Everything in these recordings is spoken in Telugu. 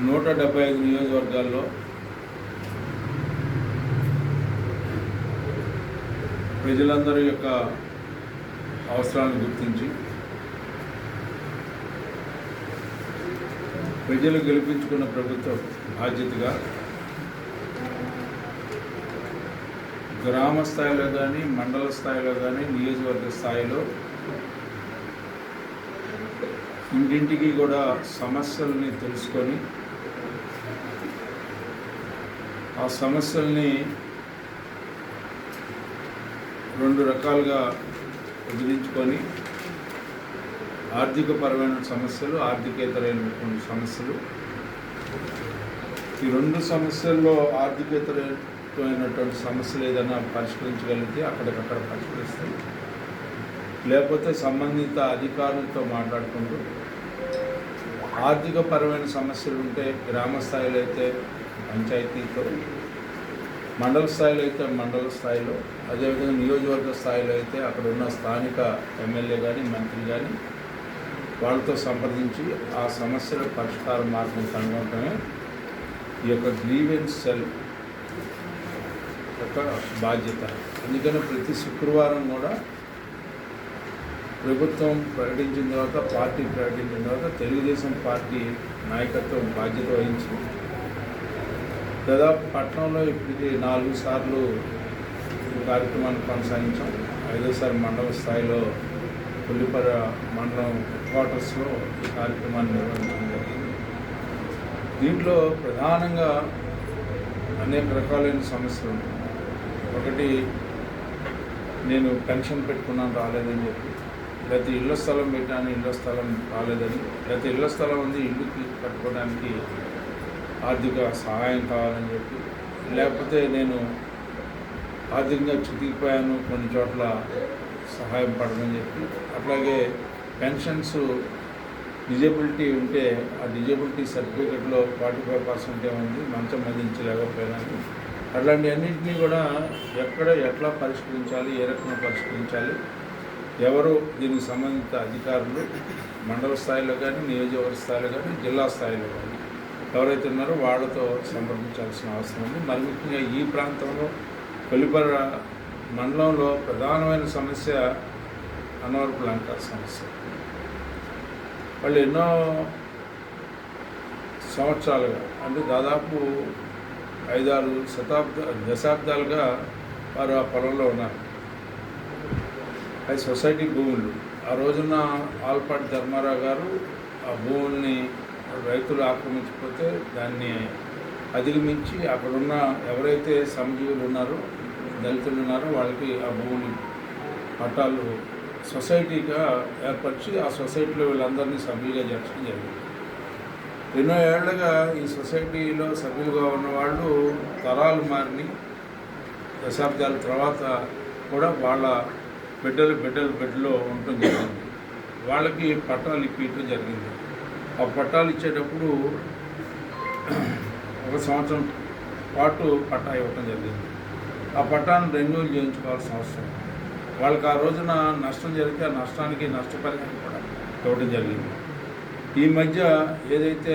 175 నియోజకవర్గాల్లో ప్రజలందరి యొక్క అవసరాలను గుర్తించి ప్రజలు గెలిపించుకున్న ప్రభుత్వం బాధ్యతగా గ్రామ స్థాయిలో కానీ మండల స్థాయిలో కానీ నియోజకవర్గ స్థాయిలో ఇంటింటికి కూడా సమస్యల్ని తెలుసుకొని ఆ సమస్యల్ని రెండు రకాలుగా విభజించుకొని ఆర్థికపరమైన సమస్యలు, ఆర్థికేతరైనటువంటి సమస్యలు. ఈ రెండు సమస్యల్లో ఆర్థికేతరైనటువంటి సమస్యలు ఏదైనా పరిష్కరించగలిగితే అక్కడికక్కడ పరిష్కరిస్తాయి. లేకపోతే సంబంధిత అధికారులతో మాట్లాడుకుంటూ ఆర్థికపరమైన సమస్యలు ఉంటే గ్రామ స్థాయిలో అయితే పంచాయతీతో, మండల స్థాయిలో అయితే మండల స్థాయిలో, అదేవిధంగా నియోజకవర్గ స్థాయిలో అయితే అక్కడ ఉన్న స్థానిక ఎమ్మెల్యే కానీ మంత్రి కానీ వాళ్ళతో సంప్రదించి ఆ సమస్యల పరిష్కార మార్గం కనుగొనడమే ఈ యొక్క గ్రీవెన్స్ సెల్ యొక్క బాధ్యత. అందుకని ప్రతి శుక్రవారం కూడా ప్రభుత్వం ప్రకటించిన తర్వాత, పార్టీ ప్రకటించిన తర్వాత తెలుగుదేశం పార్టీ నాయకత్వం బాధ్యత వహించి దాదాపు పట్టణంలో ఇప్పటికి 4 సార్లు ఈ కార్యక్రమాన్ని కొనసాగించాం. 5వసారి మండల స్థాయిలో కొల్లిపర మండలం హెడ్క్వార్టర్స్లో ఈ కార్యక్రమాన్ని నిర్వహించడం జరిగింది. దీంట్లో ప్రధానంగా అనేక రకాలైన సమస్యలు ఉన్నాయి. ఒకటి, నేను పెన్షన్ పెట్టుకున్నాను రాలేదని చెప్పి, లేకపోతే ఇళ్ల స్థలం పెట్టాను ఇళ్ల స్థలం రాలేదని, లేకపోతే ఇళ్ల స్థలం ఉంది ఇల్లుకి కట్టుకోవడానికి ఆర్థిక సహాయం కావాలని చెప్పి, లేకపోతే నేను ఆర్థికంగా చితికిపోయాను కొన్ని చోట్ల సహాయం పడదని చెప్పి, అట్లాగే పెన్షన్స్ డిజేబిలిటీ ఉంటే ఆ డిజేబిలిటీ సర్టిఫికెట్లో 45% ఉంది, మంచం మదించలేకపోయినాను. అట్లాంటి అన్నింటినీ కూడా ఎక్కడ ఎట్లా పరిష్కరించాలి, ఏ రకంగా పరిష్కరించాలి, ఎవరు దీనికి సంబంధిత అధికారులు మండల స్థాయిలో కానీ నియోజకవర్గ స్థాయిలో కానీ జిల్లా స్థాయిలో కానీ ఎవరైతే ఉన్నారో వాళ్ళతో సంప్రదించాల్సిన అవసరం ఉంది. మరి ముఖ్యంగా ఈ ప్రాంతంలో కొల్లిపర మండలంలో ప్రధానమైన సమస్య అన్నవరపు లంక సమస్య. వాళ్ళు ఎన్నో సంవత్సరాలుగా, అంటే దాదాపు 5-6 దశాబ్దాలుగా వారు ఆ పొలంలో ఉన్నారు. అది సొసైటీ భూములు. ఆ రోజున ఆల్పాటి ధర్మారావు గారు ఆ భూముల్ని రైతులు ఆక్రమించిపోతే దాన్ని అధిగమించి అక్కడున్న ఎవరైతే శ్రమజీవులు ఉన్నారో, దళితులు ఉన్నారో వాళ్ళకి ఆ భూములు పట్టాలు సొసైటీగా ఏర్పరిచి ఆ సొసైటీలో వీళ్ళందరినీ సభ్యులుగా చేర్చడం జరిగింది. ఎన్నో ఏళ్లుగా ఈ సొసైటీలో సభ్యులుగా ఉన్న వాళ్ళు తరాలు మారిని దశాబ్దాల తర్వాత కూడా వాళ్ళ బిడ్డలో ఉండటం జరిగింది. వాళ్ళకి పట్టాలు ఇప్పించడం జరిగింది. ఆ పట్టాలు ఇచ్చేటప్పుడు 1 సంవత్సరం పాటు పట్టా ఇవ్వటం జరిగింది. ఆ పట్టాను రెన్యూల్ చేయించుకోవాల్సిన అవసరం. వాళ్ళకి ఆ రోజున నష్టం జరిగితే ఆ నష్టానికి నష్టపరిహారం కూడా ఇవ్వటం జరిగింది. ఈ మధ్య ఏదైతే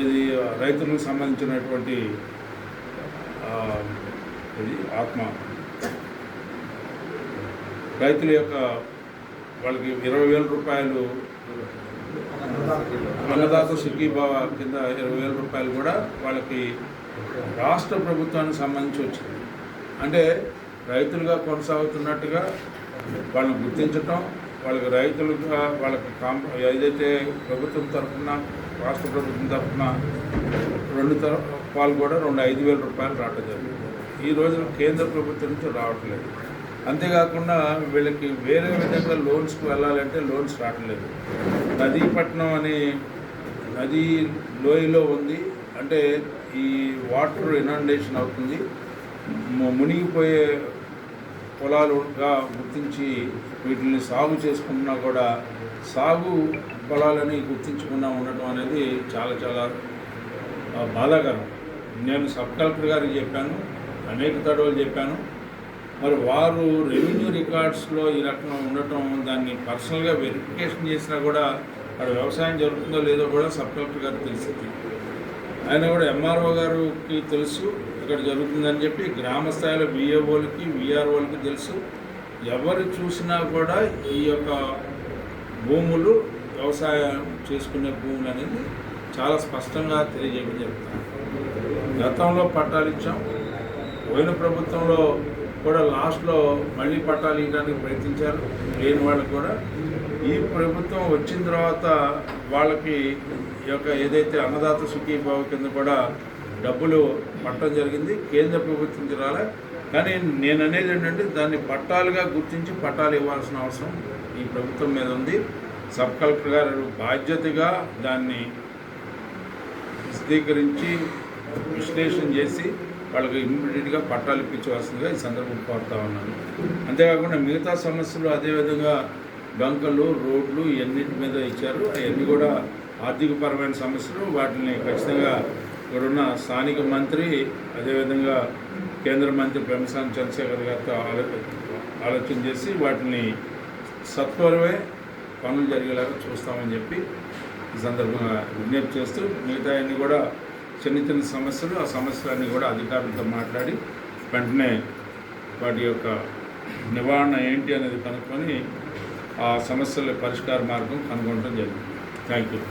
ఇది రైతులకు సంబంధించినటువంటి రైతుల యొక్క వాళ్ళకి 20,000 రూపాయలు అన్నదాత సుఖీభావ కింద 20,000 రూపాయలు కూడా వాళ్ళకి రాష్ట్ర ప్రభుత్వానికి సంబంధించి వచ్చింది. అంటే రైతులుగా కొనసాగుతున్నట్టుగా వాళ్ళని గుర్తించటం, వాళ్ళకి రైతులుగా వాళ్ళకి ఏదైతే ప్రభుత్వం తరఫున, రాష్ట్ర ప్రభుత్వం తరఫున 2 వాళ్ళు కూడా 5,000 రూపాయలు రావడం జరిగింది. ఈ రోజు కేంద్ర ప్రభుత్వం నుంచి రావట్లేదు. అంతేకాకుండా వీళ్ళకి వేరే విధంగా లోన్స్కి వెళ్ళాలంటే లోన్స్ రావట్లేదు. నదీపట్నం అనే నదీ లోయలో ఉంది. అంటే ఈ వాటర్ ఇనండేషన్ అవుతుంది. మునిగిపోయే పొలాలుగా గుర్తించి వీటిని సాగు చేసుకున్నా కూడా సాగు పొలాలని గుర్తించకుండా ఉండటం అనేది చాలా చాలా బాధాకరం. నేను సబ్ కలెక్టర్ గారికి చెప్పాను, అనేక తడవలు చెప్పాను. మరి వారు రెవెన్యూ రికార్డ్స్లో ఈ రకంగా ఉండటం, దాన్ని పర్సనల్గా వెరిఫికేషన్ చేసినా కూడా అక్కడ వ్యవసాయం జరుగుతుందో లేదో కూడా సబ్ కలెక్టర్ గారికి తెలిసింది. ఆయన కూడా ఎంఆర్ఓ గారికి తెలుసు ఇక్కడ జరుగుతుందని చెప్పి, గ్రామ స్థాయిలో విఏఓలకి విఆర్ఓలకి తెలుసు. ఎవరు చూసినా కూడా ఈ యొక్క భూములు వ్యవసాయం చేసుకునే భూములు అనేది చాలా స్పష్టంగా తెలియజేయడం జరుగుతుంది. గతంలో పట్టాలు ఇచ్చాం, పోయిన ప్రభుత్వంలో కూడా లాస్ట్లో మళ్ళీ పట్టాలు ఇవ్వడానికి ప్రయత్నించారు లేని వాళ్ళకి కూడా. ఈ ప్రభుత్వం వచ్చిన తర్వాత వాళ్ళకి ఈ యొక్క ఏదైతే అన్నదాత సుఖీభావ కింద కూడా డబ్బులు పట్టడం జరిగింది, కేంద్ర ప్రభుత్వం రాలే. కానీ నేను అనేది ఏంటంటే దాన్ని పట్టాలుగా గుర్తించి పట్టాలు ఇవ్వాల్సిన అవసరం ఈ ప్రభుత్వం మీద ఉంది. సబ్ కలెక్టర్ గారు బాధ్యతగా దాన్ని విశదీకరించి విశ్లేషణ చేసి వాళ్ళకి ఇమ్మీడియట్గా పట్టాలు ఇప్పించవలసిందిగా ఈ సందర్భం కోరుతా ఉన్నాను. అంతేకాకుండా మిగతా సమస్యలు అదేవిధంగా బంకలు, రోడ్లు ఇవన్నిటి మీద ఇచ్చారు. అవన్నీ కూడా ఆర్థికపరమైన సమస్యలు. వాటిని ఖచ్చితంగా ఇక్కడున్న స్థానిక మంత్రి అదేవిధంగా కేంద్ర మంత్రి పెమ్మసాని చంద్రశేఖర్ గారితో ఆలోచన చేసి వాటిని సత్వరమే పనులు జరిగేలాగా చూస్తామని చెప్పి ఈ సందర్భంగా విజ్ఞప్తి చేస్తూ, మిగతా అన్నీ కూడా చిన్న చిన్న సమస్యలు, ఆ సమస్యలన్నీ కూడా అధికారులతో మాట్లాడి వెంటనే వాటి యొక్క నివారణ ఏంటి అనేది కనుక్కొని ఆ సమస్యల పరిష్కార మార్గం కనుగొనడం జరిగింది. Thank you.